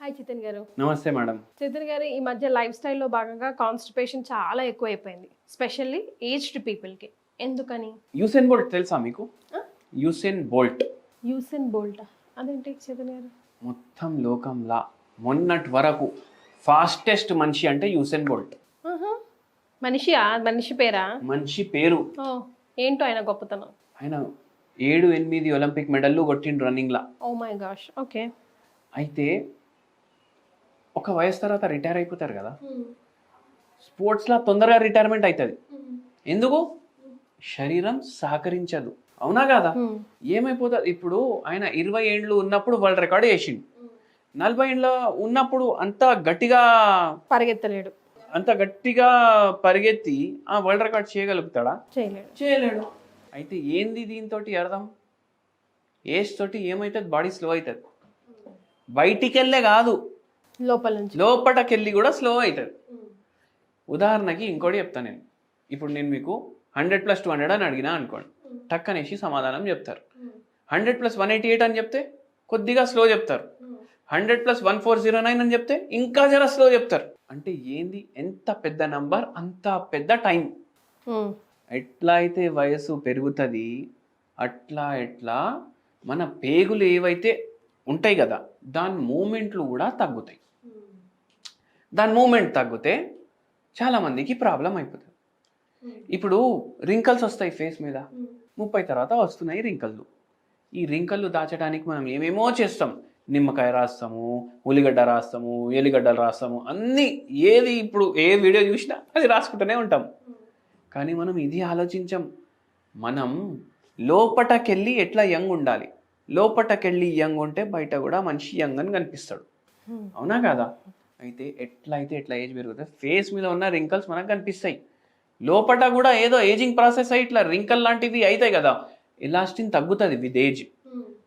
Hi చితిన్ గారు. నమస్తే madam. చితిన్ గారు, ఈ మధ్య లైఫ్ స్టైల్లో భాగంగా కాన్స్టిపేషన్ చాలా ఎక్కువైపోయింది, స్పెషల్లీ ఏజ్డ్ పీపుల్కి. ఎందుకని? యూసేన్ బోల్ట్ తెలుసా మీకు? ఆ? యూసేన్ బోల్ట్ యూసేన్ బోల్ట్ అదేంటి చితిన్ గారు? మొత్తం లోకంలా మొన్నటి వరకు ఫాస్టెస్ట్ మనిషి అంటే యూసేన్ బోల్ట్. ఆహా. మనిషియా? మనిషి పేరా? మనిషి పేరు. ఓ, ఏంటో ఆయన గొప్పతనం. ఆయన 7-8 ఒలింపిక్ మెడల్లు కొట్టిండు రన్నింగ్లా. Oh my gosh. ఓకే. అయితే ఒక వయసు తర్వాత రిటైర్ అయిపోతారు కదా, స్పోర్ట్స్లో తొందరగా రిటైర్మెంట్ అవుతుంది. ఎందుకు? శరీరం సహకరించదు, అవునా కదా? ఏమైపోతుంది? ఇప్పుడు ఆయన 20 ఏండ్లు ఉన్నప్పుడు వరల్డ్ రికార్డ్ చేసిండు. 40 ఏండ్ల ఉన్నప్పుడు అంత గట్టిగా పరిగెత్తలేడు. అంత గట్టిగా పరిగెత్తి ఆ వరల్డ్ రికార్డ్ చేయగలుగుతాడా? చేయలేడు. అయితే ఏంది దీంతో అర్థం? ఏజ్ తోటి ఏమవుతుంది? బాడీ స్లో అవుతుంది. బయటికి వెళ్ళే కాదు, లోపటకెళ్ళి కూడా స్లో అవుతుంది. ఉదాహరణకి ఇంకోటి చెప్తాను నేను. ఇప్పుడు నేను మీకు 100+200 అని అడిగినా అనుకోండి, టక్ అనేసి సమాధానం చెప్తారు. 100+188 అని చెప్తే కొద్దిగా స్లో చెప్తారు. 100+1409 అని చెప్తే ఇంకా జర స్లో చెప్తారు. అంటే ఏంది? ఎంత పెద్ద నంబర్ అంత పెద్ద టైం. ఎట్లా అయితే వయసు పెరుగుతుంది అట్లా మన పేగులు ఏవైతే ఉంటాయి కదా, దాని మూమెంట్లు కూడా తగ్గుతాయి. దాని మూమెంట్ తగ్గితే చాలామందికి ప్రాబ్లం అయిపోతుంది. ఇప్పుడు రింకల్స్ వస్తాయి ఫేస్ మీద, 30 తర్వాత వస్తున్నాయి రింకళ్ళు. ఈ రింకళ్ళు దాచడానికి మనం ఏమేమో చేస్తాం. నిమ్మకాయ రాస్తాము, ఉల్లిగడ్డ రాస్తాము, ఎల్లిగడ్డలు రాస్తాము, అన్నీ. ఏది ఇప్పుడు ఏ వీడియో చూసినా అది రాసుకుంటూనే ఉంటాం. కానీ మనం ఇది ఆలోచించం. మనం లోపటకెళ్ళి ఎట్లా యంగ్ ఉండాలి. లోపటకెళ్ళి యంగ్ ఉంటే బయట కూడా మనిషి యంగ్ అని కనిపిస్తాడు, అవునా కదా? అయితే ఎట్లా ఏజ్ పెరుగుతుంది, ఫేస్ మీద ఉన్న రింకల్స్ మనకు కనిపిస్తాయి. లోపట కూడా ఏదో ఏజింగ్ ప్రాసెస్ అయ్యి ఇట్లా రింకల్ లాంటివి అవుతాయి కదా. ఎలాస్టిన్ తగ్గుతుంది విత్ ఏజ్.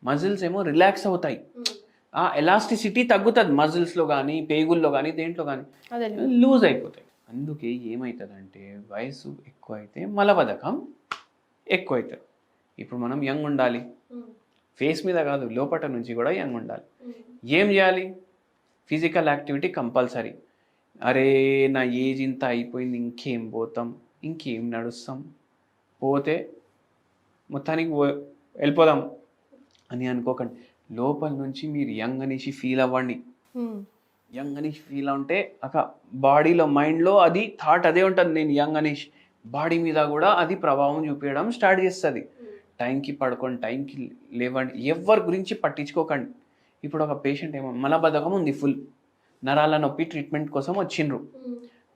మజిల్స్ ఏమో రిలాక్స్ అవుతాయి. ఆ ఎలాస్టిసిటీ తగ్గుతుంది మజిల్స్లో కానీ, పేగుల్లో కానీ, దేంట్లో కానీ లూజ్ అయిపోతాయి. అందుకే ఏమవుతుందంటే వయసు ఎక్కువ అయితే మలబద్ధకం ఎక్కువ అవుతుంది. ఇప్పుడు మనం యంగ్ ఉండాలి, ఫేస్ మీద కాదు లోపట నుంచి కూడా యంగ్ ఉండాలి. ఏం చేయాలి? Physical activity compulsory. అరే నా ఏజ్ ఇంత అయిపోయింది, ఇంకేం పోతాం, ఇంకేం నడుస్తాం, పోతే మొత్తానికి వెళ్ళిపోదాం అని అనుకోకండి. లోపల నుంచి మీరు యంగ్ అనేసి ఫీల్ అవ్వండి. యంగ్ అనేసి ఫీల్ ఉంటే ఒక బాడీలో, మైండ్లో అది థాట్ అదే ఉంటుంది, నేను యంగ్ అనేసి. బాడీ మీద కూడా అది ప్రభావం చూపించడం స్టార్ట్ చేస్తుంది. టైంకి పడుకోండి, టైంకి లేవండి, ఎవరి గురించి పట్టించుకోకండి. ఇప్పుడు ఒక పేషెంట్ ఏమో మలబద్ధకం ఉంది, ఫుల్ నరాల నొప్పి ట్రీట్మెంట్ కోసం వచ్చిండ్రు.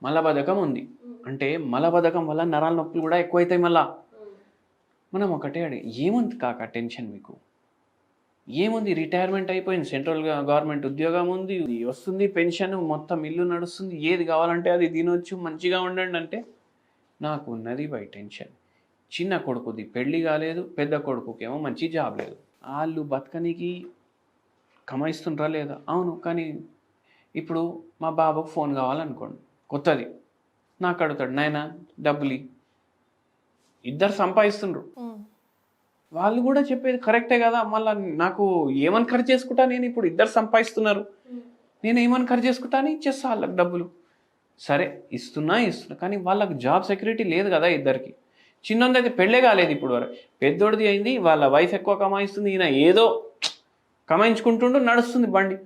మలబద్ధకం ఉంది అంటే మలబద్ధకం వల్ల నరాల నొప్పులు కూడా ఎక్కువైతాయి. మళ్ళా మనం ఒకటే అడిగి, ఏముంది కాక టెన్షన్ మీకు? ఏముంది? రిటైర్మెంట్ అయిపోయింది, సెంట్రల్ గవర్నమెంట్ ఉద్యోగం ఉంది, వస్తుంది పెన్షన్, మొత్తం ఇల్లు నడుస్తుంది, ఏది కావాలంటే అది తినొచ్చు, మంచిగా ఉండండి అంటే. నాకు ఉన్నది బై టెన్షన్. చిన్న కొడుకుది పెళ్ళి కాలేదు, పెద్ద కొడుకుకేమో మంచి జాబ్ లేదు. వాళ్ళు బతకనికి కమాయిస్తుండ్రా లేదా? అవును. కానీ ఇప్పుడు మా బాబుకు ఫోన్ కావాలనుకోండి, కొత్తది, నాకు అడుగుతాడు, నాయనా డబ్బులు. ఇద్దరు సంపాదిస్తుండ్రు, వాళ్ళు కూడా చెప్పేది కరెక్టే కదా. మళ్ళీ నాకు ఏమని ఖర్చు చేసుకుంటా నేను? ఇప్పుడు ఇద్దరు సంపాదిస్తున్నారు, నేను ఏమని ఖర్చు చేసుకుంటా అని ఇచ్చేస్తా వాళ్ళకి డబ్బులు. సరే ఇస్తున్నా కానీ వాళ్ళకి జాబ్ సెక్యూరిటీ లేదు కదా ఇద్దరికి. చిన్నోది అయితే పెళ్ళే కాలేదు ఇప్పుడు వరకు, పెద్దోడిది అయింది, వాళ్ళ వైఫ్ ఎక్కువ కమాయిస్తుంది, ఈయన ఏదో కమాయించుకుంటుంటూ నడుస్తుంది బండి.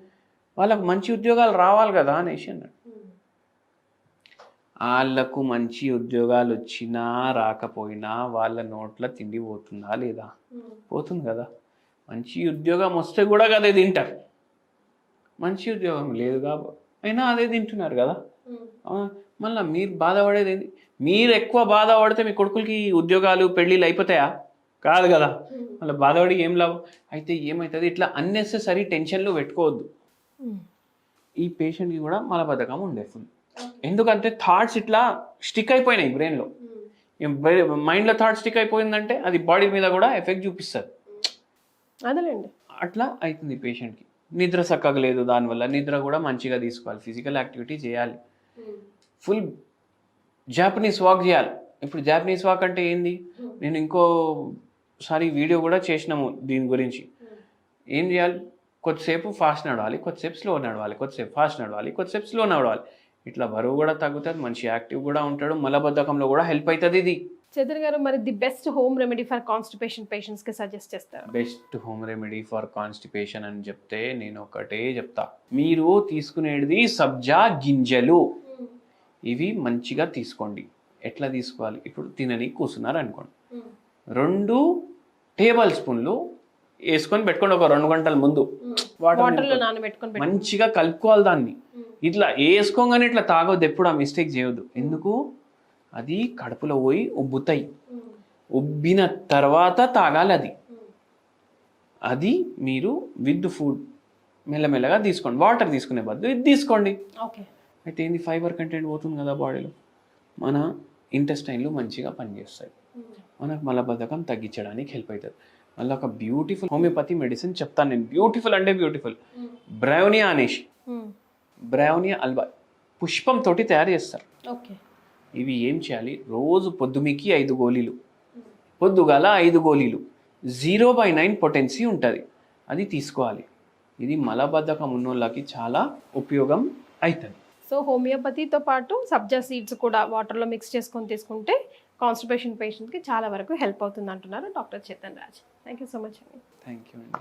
వాళ్ళకు మంచి ఉద్యోగాలు రావాలి కదా అనేసి అన్నాడు. వాళ్ళకు మంచి ఉద్యోగాలు వచ్చినా రాకపోయినా వాళ్ళ నోట్ల తిండి పోతుందా లేదా? పోతుంది కదా. మంచి ఉద్యోగం వస్తే కూడా అదే తింటారు, మంచి ఉద్యోగం లేదు కాబట్టి అయినా అదే తింటున్నారు కదా. మళ్ళీ మీరు బాధపడేది ఏంటి? మీరు ఎక్కువ బాధపడితే మీ కొడుకులకి ఉద్యోగాలు పెళ్ళిళ్ళు అయిపోతాయా? కాదు కదా. మళ్ళీ బాధపడి ఏం లాభం? అయితే ఏమవుతుంది? ఇట్లా అన్నెసెసరీ టెన్షన్లు పెట్టుకోవద్దు. ఈ పేషెంట్కి కూడా మలబద్ధకం ఉండే ఫుల్. ఎందుకంటే థాట్స్ ఇట్లా స్టిక్ అయిపోయినాయి బ్రెయిన్లో. మైండ్లో థాట్ స్టిక్ అయిపోయిందంటే అది బాడీ మీద కూడా ఎఫెక్ట్ చూపిస్తుంది. అదేలేండి. అట్లా అవుతుంది పేషెంట్కి. నిద్ర చక్కగా లేదు, దానివల్ల నిద్ర కూడా మంచిగా తీసుకోవాలి, ఫిజికల్ యాక్టివిటీ చేయాలి, ఫుల్ జాపనీస్ వాక్ చేయాలి. ఇప్పుడు జాపనీస్ వాక్ అంటే ఏంది? నేను ఇంకోసారి వీడియో కూడా చేసినాము దీని గురించి. ఏం చేయాలి? కొద్దిసేపు ఫాస్ట్ నడవాలి, కొద్దిసేపు స్లో నడవాలి, కొద్దిసేపు ఫాస్ట్ నడవాలి, కొద్దిసేపు స్లో నడవాలి. ఇట్లా బరువు కూడా తగ్గుతుంది, మనిషి యాక్టివ్ కూడా ఉంటాడు, మలబద్ధకంలో కూడా హెల్ప్ అవుతుంది ఇది. చైతన్య గారు, మరి the best home remedy for constipation patients కి సజెస్ట్ చేస్తారు? Best home remedy for constipation అని చెప్తే నేను ఒకటే చెప్తా, మీరు తీసుకునేది సబ్జా గింజలు, ఇవి మంచిగా తీసుకోండి. ఎట్లా తీసుకోవాలి? ఇప్పుడు తినని కూర్చున్నారు అనుకోండి, 2 టేబుల్ స్పూన్లు వేసుకొని పెట్టుకోండి ఒక 2 గంటల ముందు. వాటర్లో నానబెట్టుకొని మంచిగా కలుపుకోవాలి దాన్ని. ఇట్లా వేసుకోగానే ఇట్లా తాగొద్దు, ఎప్పుడు ఆ మిస్టేక్ చేయొద్దు. ఎందుకు? అది కడుపులో పోయి ఉబ్బుతాయి, ఉబ్బిన తర్వాత తాగాలి అది. అది మీరు విత్ ఫుడ్ మెల్లమెల్లగా తీసుకోండి. వాటర్ తీసుకునే బదులు ఇది తీసుకోండి. అయితే ఏంది, ఫైబర్ కంటెంట్ పోతుంది కదా బాడీలో, మన ఇంటెస్టైన్లు మంచిగా పనిచేస్తాయి, మనకు మలబద్ధకం తగ్గించడానికి హెల్ప్ అవుతుంది. మళ్ళీ ఒక బ్యూటిఫుల్ హోమియోపతి మెడిసిన్ చెప్తాను నేను, బ్యూటిఫుల్ అంటే బ్యూటిఫుల్, బ్రౌనియా అనేసి, బ్రౌనియా అల్వా పుష్పంతో తయారు చేస్తారు. ఇవి ఏం చేయాలి? రోజు పొద్దుమికి 5 గోళీలు, పొద్దుగాల 5 గోళీలు, 0/9 పొటెన్సీ ఉంటుంది, అది తీసుకోవాలి. ఇది మలబద్ధకం ఉన్నోళ్ళకి చాలా ఉపయోగం అవుతుంది. సో హోమియోపతితో పాటు సబ్జా సీడ్స్ కూడా వాటర్లో మిక్స్ చేసుకొని తీసుకుంటే కాన్స్టిపేషన్ పేషెంట్కి చాలా వరకు హెల్ప్ అవుతుంది అంటున్నారు doctor Chetan Raj. Thank you so much అండి. థ్యాంక్ యూ అండి.